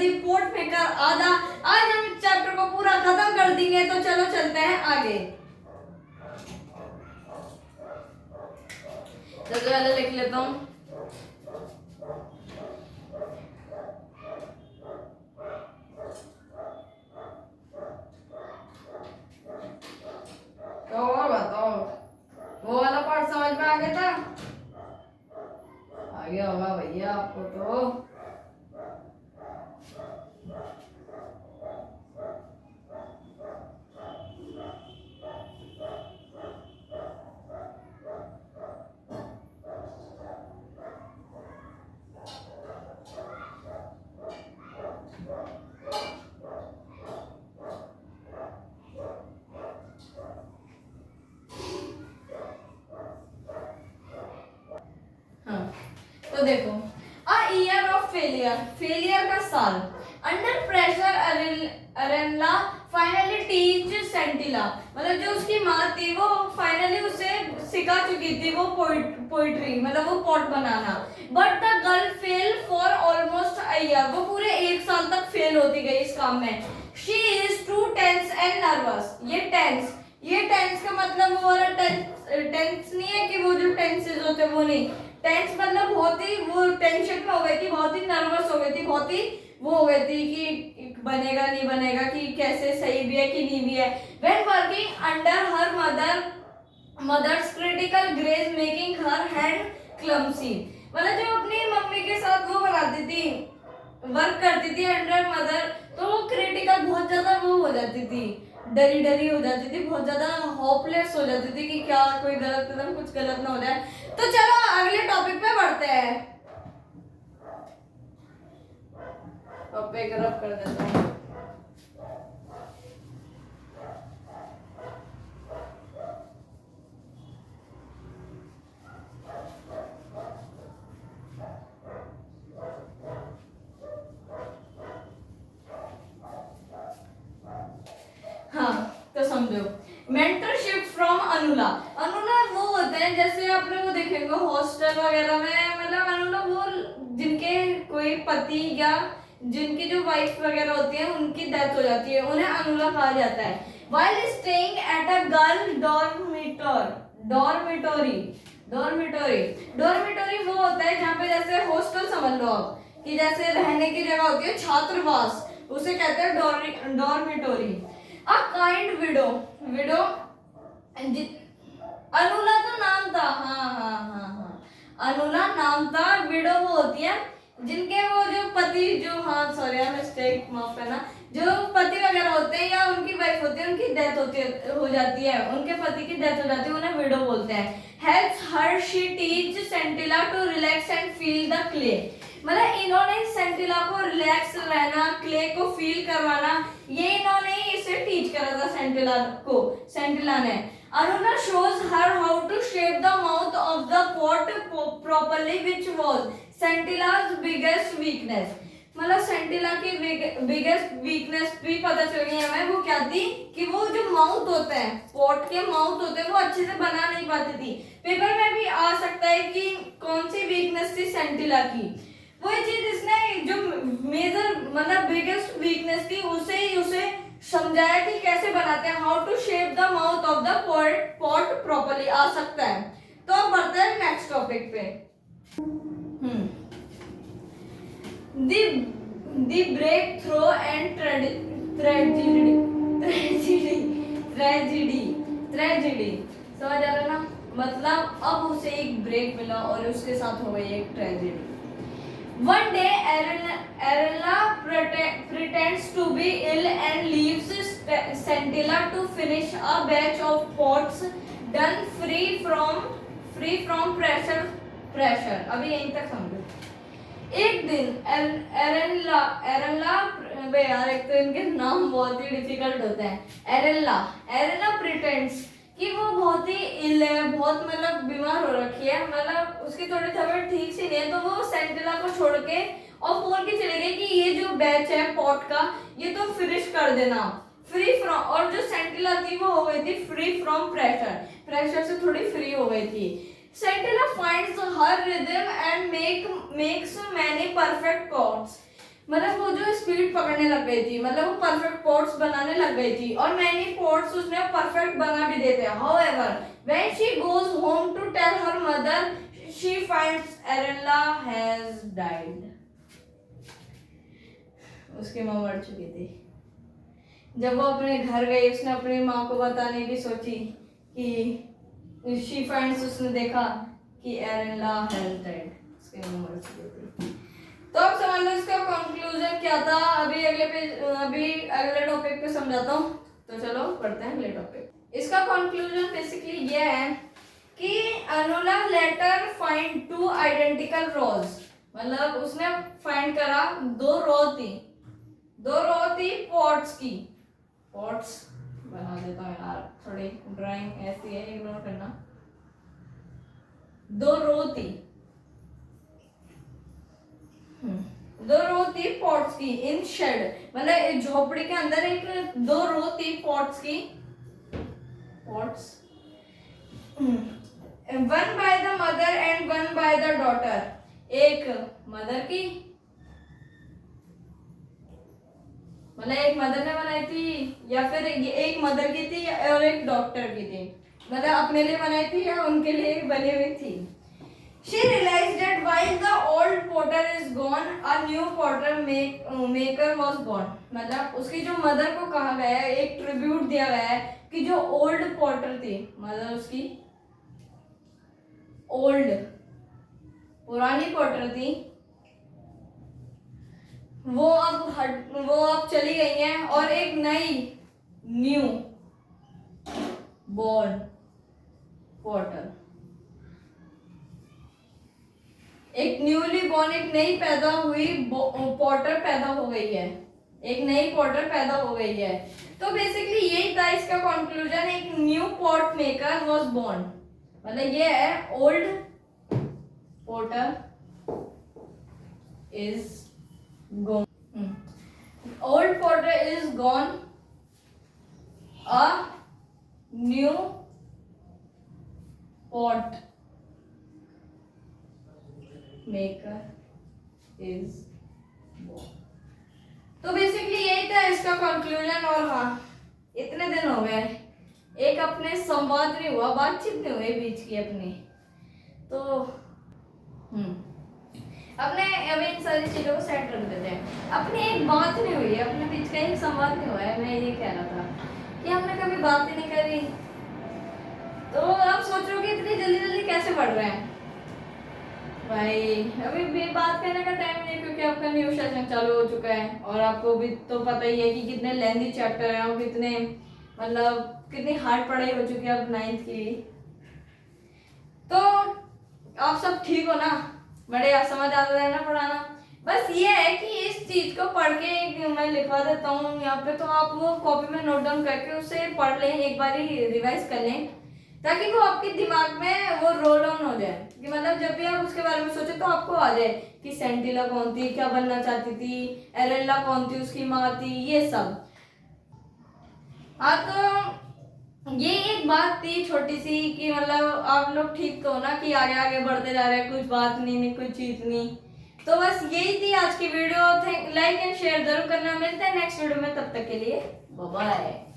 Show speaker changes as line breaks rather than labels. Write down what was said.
दी port maker आधा। आज हम इस चैप्टर को पूरा खत्म कर देंगे, तो चलो चलते हैं आगे। सबसे पहले लिख लेता हूँ तो और बताओ, वो वाला पार्ट समझ में आ गया था? आ गया होगा भैया आपको तो। तो देखो, a year of failure, failure का साल। अंडर प्रेशर अरेनला फाइनली टीच सेंटिला, मतलब जो उसकी माँ थी वो फाइनली उसे सिखा चुकी थी वो पोइट्री, मतलब वो पोट बनाना। But the girl fail for almost a year, वो पूरे 1 साल तक फेल होती गई इस काम में। She is too tense and nervous. ये टेंस का मतलब वो वाला टेंस नहीं है कि वो जो टेंसेस होते हैं वो नहीं। टेंस मतलब बहुत ही वो टेंशन में हो गई थी, बहुत ही नर्वस हो गई थी, बहुत ही वो हो गई थी कि बनेगा नहीं बनेगा, कि कैसे सही भी है कि नहीं भी है। When working under her mother's critical gaze making her hand clumsy, मतलब जो अपनी मम्मी के साथ वो बनाती थी, वर्क करती थी अंडर मदर, तो वो क्रिटिकल बहुत ज्यादा वो हो जाती थी, डरी डरी हो जाती थी, बहुत ज्यादा होपलेस हो जाती थी कि क्या कोई गलत कदम कुछ गलत ना हो जाए। तो चलो अगले टॉपिक पे बढ़ते हैं। अब पे रब कर देता हूँ। हाँ तो समझो, मेंटरशिप फ्रॉम अनुला। अनुला वो होते हैं जैसे आपने वो देखेंगे हॉस्टल वगैरह में, मतलब अनुला वो जिनके कोई पति या जिनकी जो वाइफ वगैरह होती है उनकी डेथ हो जाती है, उन्हें अनुला कहा जाता है। while staying at a girl dormitory वो होता है जहाँ पे जैसे हॉस्टल समझ लो आप, कि जैसे रहने की जगह होती है, छात्रावास, उसे कहते हैं dormitory. A kind window Anula तो नाम था, हाँ अनुला नाम था। विडो वो होती है जिनके वो जो पति जो, हाँ सॉरी मिस्टेक माफ करना, जो पति वगैरह होते हैं या उनकी वाइफ होती है, उनकी डेथ हो जाती है, उनके पति की डेथ हो जाती है, उन्हें विडो बोलते हैं। हेल्प्स हर शी टीच सेंटिला to relax and feel the clay, मतलब इन्होंने सेंटिला को रिलैक्स रहना, क्ले को फील करवाना, ये इन्होंने इसे टीच करा था सेंटिला ने। Anula shows her how to shape the mouth of the pot properly, which was सेंटिला's biggest weakness, मतलब सेंटिला की बिगेस्ट वीकनेस भी पता चल गई हमें। वो क्या थी कि वो जो माउथ होते हैं, पॉट के माउथ होते हैं, वो अच्छे से बना नहीं पाती थी। पेपर में भी आ सकता है कि कौन सी वीकनेस थी सेंटिला की। वही चीज इसने जो मेजर मतलब बिगेस्ट वीकनेस थी उसे समझाया कि कैसे बनाते हैं, how to shape the mouth of the pot properly आ सकता है। तो अब बढ़ते हैं नेक्स्ट टॉपिक पे। The breakthrough and tragedy समझ आ रहा ना, मतलब अब उसे एक ब्रेक मिला और उसके साथ हो गई एक tragedy. One day Arella pretends to be ill and leaves Scintilla to finish a batch of pots done free from pressure। अभी यहीं तक समझो। एक दिन एरेला यार, एक तो इनके नाम बहुत ही डिफिकल्ट होते हैं। एरेला प्रिटेंड्स कि वो बहुत ही इल है, बहुत मतलब बीमार हो रखी है, मतलब उसकी थोड़ी तबीयत ठीक सी नहीं है, तो वो सेंटिला को छोड़ के और बोल के चले गए कि ये जो बैच है पॉट का ये तो फिनिश कर देना फ्री फ्रॉम। और जो सेंटिला थी वो हो गई थी फ्री फ्रॉम प्रेशर से थोड़ी फ्री हो गई थी। सेंटिला finds her rhythm and makes many perfect chords, मतलब वो जो स्पीड पकड़ने लग गई थी, मतलब वो परफेक्ट पोर्ट्स बनाने लग गई थी, और मैनी पोर्ट्स उसने परफेक्ट बना भी देते। However when she goes home to tell her mother she finds एरेला हैज डाइड। उसकी माँ मर चुकी थी। जब वो अपने घर गई, उसने अपनी माँ को बताने की सोची कि शी फाइंड्स, उसने देखा कि एरेला हैज डाइड, उसकी माँ मर चुकी थी। तो अब समझ लो इसका कंक्लूजन क्या था। अभी अगले टॉपिक पे समझाता हूँ। तो चलो पढ़ते हैं अगले टॉपिक। इसका कंक्लूजन बेसिकली ये है कि अनुला later find two identical rose, मतलब उसने फाइंड करा दो रो थी पॉट्स की। पॉट्स बना देता हूँ यार, थोड़ी ड्राइंग ऐसी है, इग्नोर करना। दो रो थी पॉट्स की इन शेड, मतलब एक झोपड़ी के अंदर एक दो रो थी पॉट्स की। Pots one by the mother and one by the daughter. एक मदर की, मतलब एक मदर ने बनाई थी, या फिर एक मदर की थी और एक डॉक्टर की थी, मतलब अपने लिए बनाई थी या उनके लिए बनी हुई थी। She realized that while the old potter is gone, a new potter maker was born। मतलब उसकी जो मदर को कहा गया है, एक ट्रिब्यूट दिया गया है कि जो ओल्ड पॉटर थी, मतलब उसकी ओल्ड पुरानी पॉटर थी, वो अब चली गई हैं, और एक नई न्यू बॉर्न पॉटर, एक न्यूली बॉर्न, एक नई पैदा हुई पॉटर पैदा हो गई है, एक नई पॉटर पैदा हो गई है। तो बेसिकली यही था इसका कंक्लूजन, एक new pot maker was born. मतलब ये है old potter is gone, old potter is gone, a new pot maker is born. तो बेसिकली यही था इसका कंक्लूजन। और हाँ, इतने दिन हो गए, एक अपने संवाद नहीं हुआ, बातचीत नहीं हुई बीच की अपनी। तो अपने अभी इन सारी चीजों को सेट कर देते हैं। अपनी एक बात नहीं हुई है, अपने बीच का एक संवाद नहीं हुआ है। मैं ये कह रहा था कि हमने कभी बात ही नहीं करी। तो आप सोच रहे हो कि इतनी जल्दी जल्दी कैसे बढ़ रहे हैं भाई। अभी भी बात करने का टाइम नहीं, क्योंकि आपका न्यू सेशन चालू हो चुका है, और आपको भी तो पता ही है कि कितने लेंथी चैप्टर हैं, और कितने मतलब कितनी हार्ड पढ़ाई हो चुकी है अब 9th की। तो आप सब ठीक हो ना, बड़े समझ आता है ना पढ़ाना। बस ये है कि इस चीज को पढ़ के मैं लिखवा देता हूँ यहाँ पे, तो आप वो कॉपी में नोट डाउन करके उसे पढ़ लें, एक बार रिवाइज कर लें, ताकि वो आपके दिमाग में वो रोल ऑन हो जाए, कि मतलब जब भी आप उसके बारे में सोचे तो आपको आ जाए कि सेंटिला कौन थी, क्या बनना चाहती थी, एरेला कौन थी, उसकी माँ थी, ये सब। हाँ, तो ये एक बात थी छोटी सी कि मतलब आप लोग ठीक तो हो ना, कि आगे आगे बढ़ते जा रहे हैं, कुछ बात नहीं कुछ चीज नहीं। तो बस यही थी आज की वीडियो। लाइक एंड शेयर जरूर करना। मिलते हैं नेक्स्ट वीडियो में, तब तक के लिए बाय बाय।